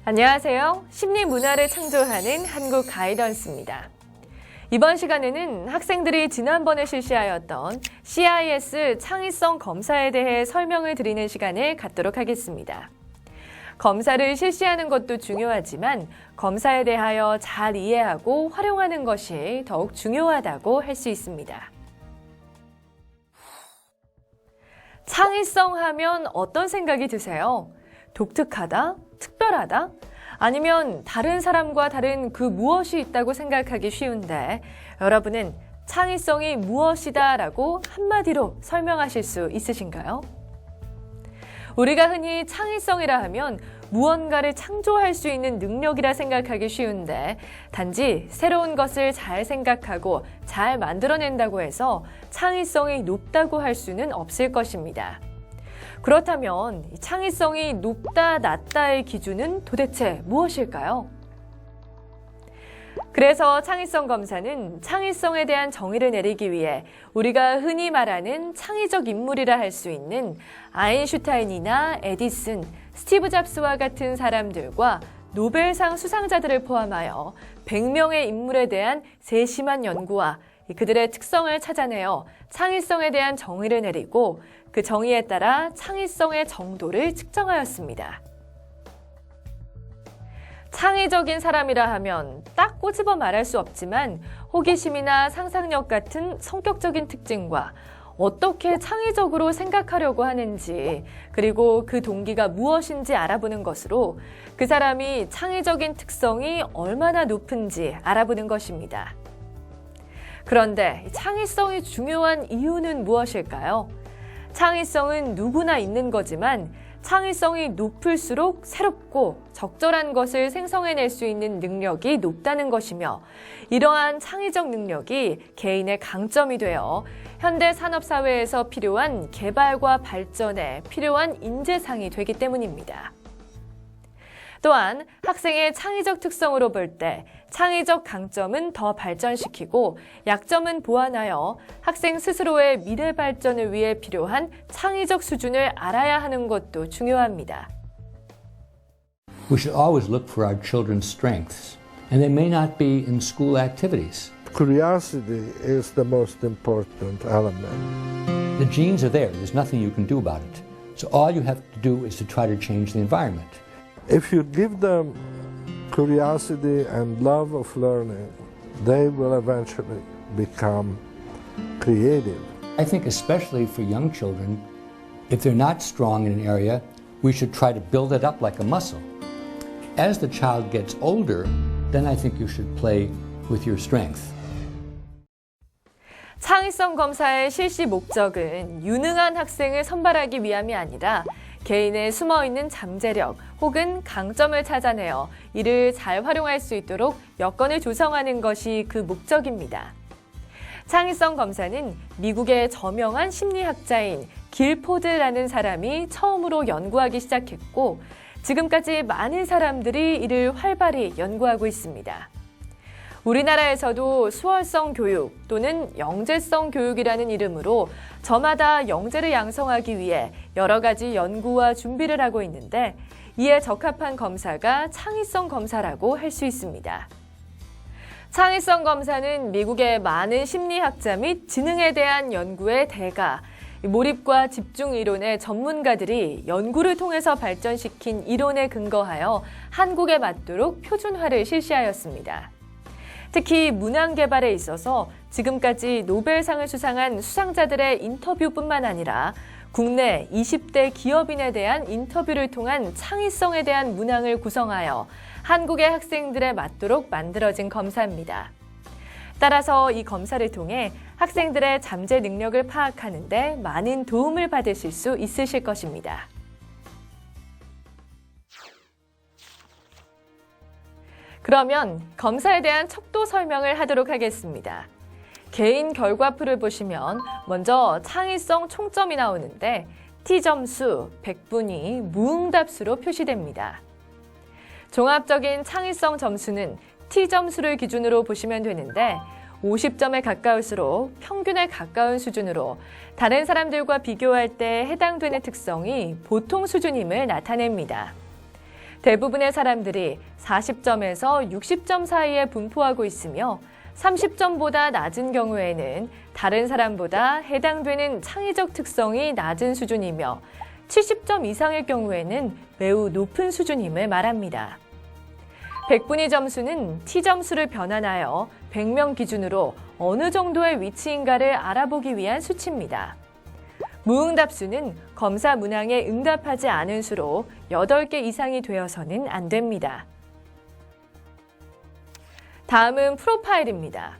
안녕하세요. 심리 문화를 창조하는 한국 가이던스입니다. 이번 시간에는 학생들이 지난번에 실시하였던 CIS 창의성 검사에 대해 설명을 드리는 시간을 갖도록 하겠습니다. 검사를 실시하는 것도 중요하지만 검사에 대하여 잘 이해하고 활용하는 것이 더욱 중요하다고 할 수 있습니다. 창의성 하면 어떤 생각이 드세요? 독특하다? 특별하다? 아니면 다른 사람과 다른 그 무엇이 있다고 생각하기 쉬운데 여러분은 창의성이 무엇이다 라고 한마디로 설명하실 수 있으신가요? 우리가 흔히 창의성이라 하면 무언가를 창조할 수 있는 능력이라 생각하기 쉬운데 단지 새로운 것을 잘 생각하고 잘 만들어낸다고 해서 창의성이 높다고 할 수는 없을 것입니다. 그렇다면 창의성이 높다, 낮다의 기준은 도대체 무엇일까요? 그래서 창의성 검사는 창의성에 대한 정의를 내리기 위해 우리가 흔히 말하는 창의적 인물이라 할 수 있는 아인슈타인이나 에디슨, 스티브 잡스와 같은 사람들과 노벨상 수상자들을 포함하여 100명의 인물에 대한 세심한 연구와 그들의 특성을 찾아내어 창의성에 대한 정의를 내리고 그 정의에 따라 창의성의 정도를 측정하였습니다. 창의적인 사람이라 하면 딱 꼬집어 말할 수 없지만 호기심이나 상상력 같은 성격적인 특징과 어떻게 창의적으로 생각하려고 하는지 그리고 그 동기가 무엇인지 알아보는 것으로 그 사람이 창의적인 특성이 얼마나 높은지 알아보는 것입니다. 그런데 창의성이 중요한 이유는 무엇일까요? 창의성은 누구나 있는 거지만 창의성이 높을수록 새롭고 적절한 것을 생성해낼 수 있는 능력이 높다는 것이며 이러한 창의적 능력이 개인의 강점이 되어 현대 산업사회에서 필요한 개발과 발전에 필요한 인재상이 되기 때문입니다. 또한 학생의 창의적 특성으로 볼 때 창의적 강점은 더 발전시키고 약점은 보완하여 학생 스스로의 미래 발전을 위해 필요한 창의적 수준을 알아야 하는 것도 중요합니다. We should always look for our children's strengths, and they may not be in school activities. Curiosity is the most important element. The genes are there. There's nothing you can do about it. So all you have to do is to try to change the environment. If you give them curiosity and love of learning, they will eventually become creative. I think especially for young children, if they're not strong in an area, we should try to build it up like a muscle. As the child gets older, then I think you should play with your strength. 창의성 검사의 실시 목적은 유능한 학생을 선발하기 위함이 아니라 개인의 숨어있는 잠재력 혹은 강점을 찾아내어 이를 잘 활용할 수 있도록 여건을 조성하는 것이 그 목적입니다. 창의성 검사는 미국의 저명한 심리학자인 길포드라는 사람이 처음으로 연구하기 시작했고 지금까지 많은 사람들이 이를 활발히 연구하고 있습니다. 우리나라에서도 수월성 교육 또는 영재성 교육이라는 이름으로 저마다 영재를 양성하기 위해 여러 가지 연구와 준비를 하고 있는데 이에 적합한 검사가 창의성 검사라고 할 수 있습니다. 창의성 검사는 미국의 많은 심리학자 및 지능에 대한 연구의 대가, 몰입과 집중 이론의 전문가들이 연구를 통해서 발전시킨 이론에 근거하여 한국에 맞도록 표준화를 실시하였습니다. 특히 문항 개발에 있어서 지금까지 노벨상을 수상한 수상자들의 인터뷰뿐만 아니라 국내 20대 기업인에 대한 인터뷰를 통한 창의성에 대한 문항을 구성하여 한국의 학생들에 맞도록 만들어진 검사입니다. 따라서 이 검사를 통해 학생들의 잠재 능력을 파악하는 데 많은 도움을 받으실 수 있으실 것입니다. 그러면 검사에 대한 척도 설명을 하도록 하겠습니다. 개인 결과표를 보시면 먼저 창의성 총점이 나오는데 T점수 100분이 무응답수로 표시됩니다. 종합적인 창의성 점수는 T점수를 기준으로 보시면 되는데 50점에 가까울수록 평균에 가까운 수준으로 다른 사람들과 비교할 때 해당되는 특성이 보통 수준임을 나타냅니다. 대부분의 사람들이 40점에서 60점 사이에 분포하고 있으며 30점보다 낮은 경우에는 다른 사람보다 해당되는 창의적 특성이 낮은 수준이며 70점 이상의 경우에는 매우 높은 수준임을 말합니다. 100분위 점수는 T점수를 변환하여 100명 기준으로 어느 정도의 위치인가를 알아보기 위한 수치입니다. 무응답수는 검사 문항에 응답하지 않은 수로 8개 이상이 되어서는 안 됩니다. 다음은 프로파일입니다.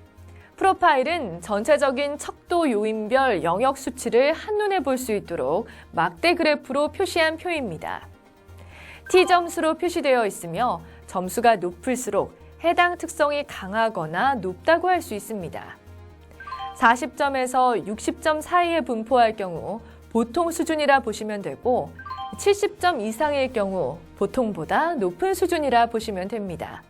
프로파일은 전체적인 척도 요인별 영역 수치를 한눈에 볼 수 있도록 막대 그래프로 표시한 표입니다. T점수로 표시되어 있으며 점수가 높을수록 해당 특성이 강하거나 높다고 할 수 있습니다. 40점에서 60점 사이에 분포할 경우 보통 수준이라 보시면 되고 70점 이상일 경우 보통보다 높은 수준이라 보시면 됩니다.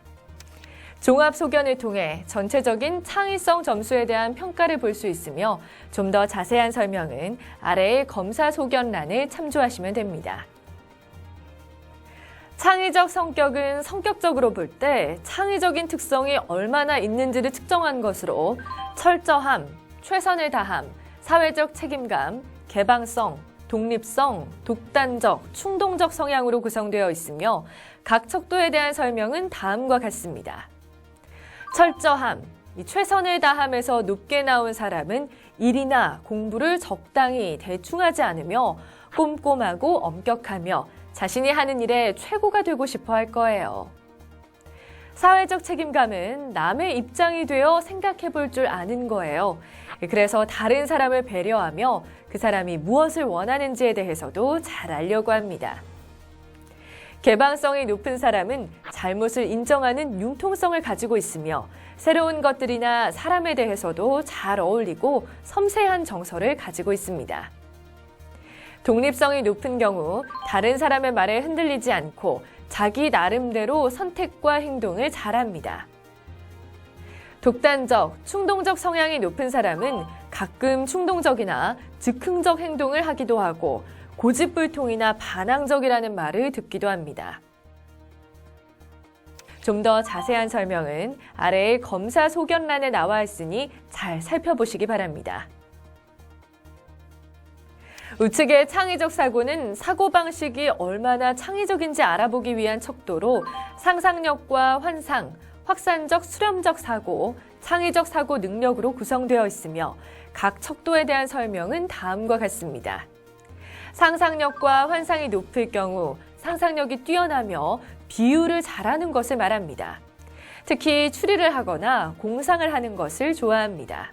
종합 소견을 통해 전체적인 창의성 점수에 대한 평가를 볼 수 있으며 좀 더 자세한 설명은 아래의 검사 소견란을 참조하시면 됩니다. 창의적 성격은 성격적으로 볼 때 창의적인 특성이 얼마나 있는지를 측정한 것으로 철저함, 최선을 다함, 사회적 책임감, 개방성, 독립성, 독단적, 충동적 성향으로 구성되어 있으며 각 척도에 대한 설명은 다음과 같습니다. 철저함, 최선을 다함에서 높게 나온 사람은 일이나 공부를 적당히 대충 하지 않으며 꼼꼼하고 엄격하며 자신이 하는 일에 최고가 되고 싶어 할 거예요. 사회적 책임감은 남의 입장이 되어 생각해 볼 줄 아는 거예요. 그래서 다른 사람을 배려하며 그 사람이 무엇을 원하는지에 대해서도 잘 알려고 합니다. 개방성이 높은 사람은 잘못을 인정하는 융통성을 가지고 있으며 새로운 것들이나 사람에 대해서도 잘 어울리고 섬세한 정서를 가지고 있습니다. 독립성이 높은 경우 다른 사람의 말에 흔들리지 않고 자기 나름대로 선택과 행동을 잘합니다. 독단적, 충동적 성향이 높은 사람은 가끔 충동적이나 즉흥적 행동을 하기도 하고 고집불통이나 반항적이라는 말을 듣기도 합니다. 좀 더 자세한 설명은 아래의 검사 소견란에 나와 있으니 잘 살펴보시기 바랍니다. 우측의 창의적 사고는 사고방식이 얼마나 창의적인지 알아보기 위한 척도로 상상력과 환상, 확산적 수렴적 사고, 창의적 사고 능력으로 구성되어 있으며 각 척도에 대한 설명은 다음과 같습니다. 상상력과 환상이 높을 경우 상상력이 뛰어나며 비유를 잘하는 것을 말합니다. 특히 추리를 하거나 공상을 하는 것을 좋아합니다.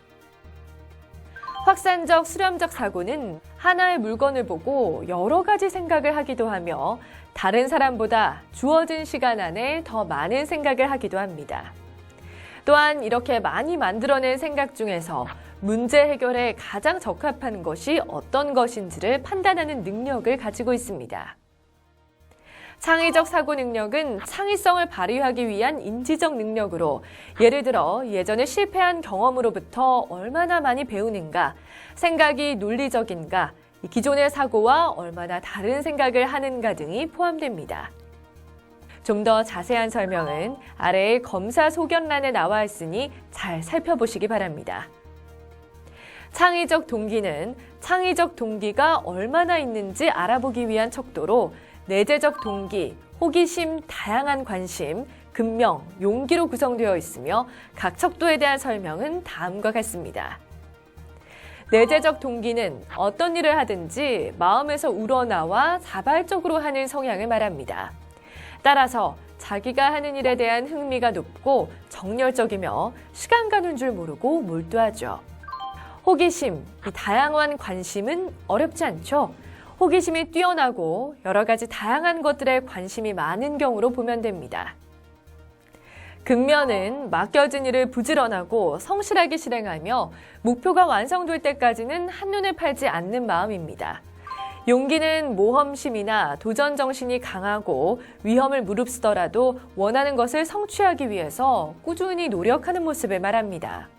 확산적 수렴적 사고는 하나의 물건을 보고 여러 가지 생각을 하기도 하며 다른 사람보다 주어진 시간 안에 더 많은 생각을 하기도 합니다. 또한 이렇게 많이 만들어낸 생각 중에서 문제 해결에 가장 적합한 것이 어떤 것인지를 판단하는 능력을 가지고 있습니다. 창의적 사고 능력은 창의성을 발휘하기 위한 인지적 능력으로 예를 들어 예전에 실패한 경험으로부터 얼마나 많이 배우는가, 생각이 논리적인가, 기존의 사고와 얼마나 다른 생각을 하는가 등이 포함됩니다. 좀 더 자세한 설명은 아래의 검사 소견란에 나와 있으니 잘 살펴보시기 바랍니다. 창의적 동기는 창의적 동기가 얼마나 있는지 알아보기 위한 척도로 내재적 동기, 호기심, 다양한 관심, 근명, 용기로 구성되어 있으며 각 척도에 대한 설명은 다음과 같습니다. 내재적 동기는 어떤 일을 하든지 마음에서 우러나와 자발적으로 하는 성향을 말합니다. 따라서 자기가 하는 일에 대한 흥미가 높고 정열적이며 시간 가는 줄 모르고 몰두하죠. 호기심, 이 다양한 관심은 어렵지 않죠. 호기심이 뛰어나고 여러 가지 다양한 것들에 관심이 많은 경우로 보면 됩니다. 근면은 맡겨진 일을 부지런하고 성실하게 실행하며 목표가 완성될 때까지는 한눈에 팔지 않는 마음입니다. 용기는 모험심이나 도전 정신이 강하고 위험을 무릅쓰더라도 원하는 것을 성취하기 위해서 꾸준히 노력하는 모습을 말합니다.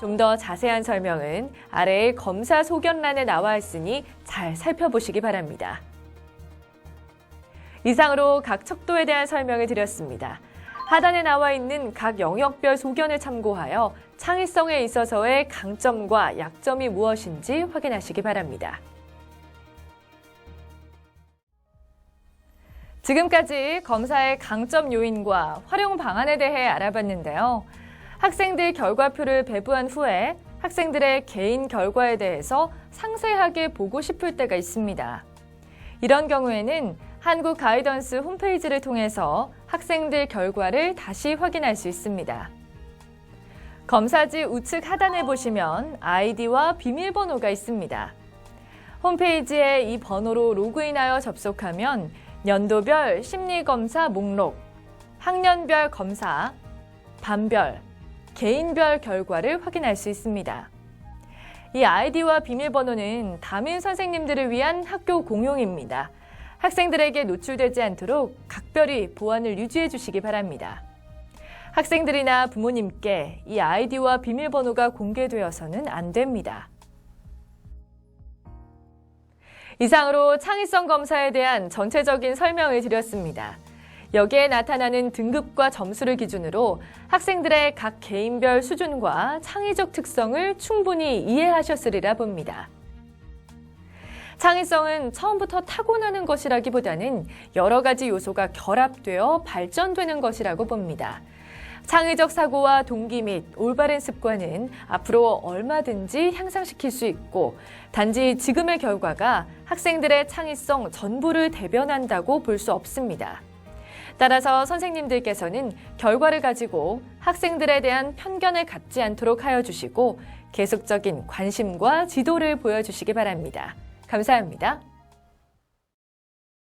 좀 더 자세한 설명은 아래의 검사 소견란에 나와 있으니 잘 살펴보시기 바랍니다. 이상으로 각 척도에 대한 설명을 드렸습니다. 하단에 나와 있는 각 영역별 소견을 참고하여 창의성에 있어서의 강점과 약점이 무엇인지 확인하시기 바랍니다. 지금까지 검사의 강점 요인과 활용 방안에 대해 알아봤는데요. 학생들 결과표를 배부한 후에 학생들의 개인 결과에 대해서 상세하게 보고 싶을 때가 있습니다. 이런 경우에는 한국 가이던스 홈페이지를 통해서 학생들 결과를 다시 확인할 수 있습니다. 검사지 우측 하단에 보시면 아이디와 비밀번호가 있습니다. 홈페이지에 이 번호로 로그인하여 접속하면 연도별 심리검사 목록, 학년별 검사, 반별, 개인별 결과를 확인할 수 있습니다. 이 아이디와 비밀번호는 담임 선생님들을 위한 학교 공용입니다. 학생들에게 노출되지 않도록 각별히 보안을 유지해 주시기 바랍니다. 학생들이나 부모님께 이 아이디와 비밀번호가 공개되어서는 안 됩니다. 이상으로 창의성 검사에 대한 전체적인 설명을 드렸습니다. 여기에 나타나는 등급과 점수를 기준으로 학생들의 각 개인별 수준과 창의적 특성을 충분히 이해하셨으리라 봅니다. 창의성은 처음부터 타고나는 것이라기보다는 여러 가지 요소가 결합되어 발전되는 것이라고 봅니다. 창의적 사고와 동기 및 올바른 습관은 앞으로 얼마든지 향상시킬 수 있고 단지 지금의 결과가 학생들의 창의성 전부를 대변한다고 볼 수 없습니다. 따라서 선생님들께서는 결과를 가지고 학생들에 대한 편견을 갖지 않도록 하여 주시고 계속적인 관심과 지도를 보여주시기 바랍니다. 감사합니다.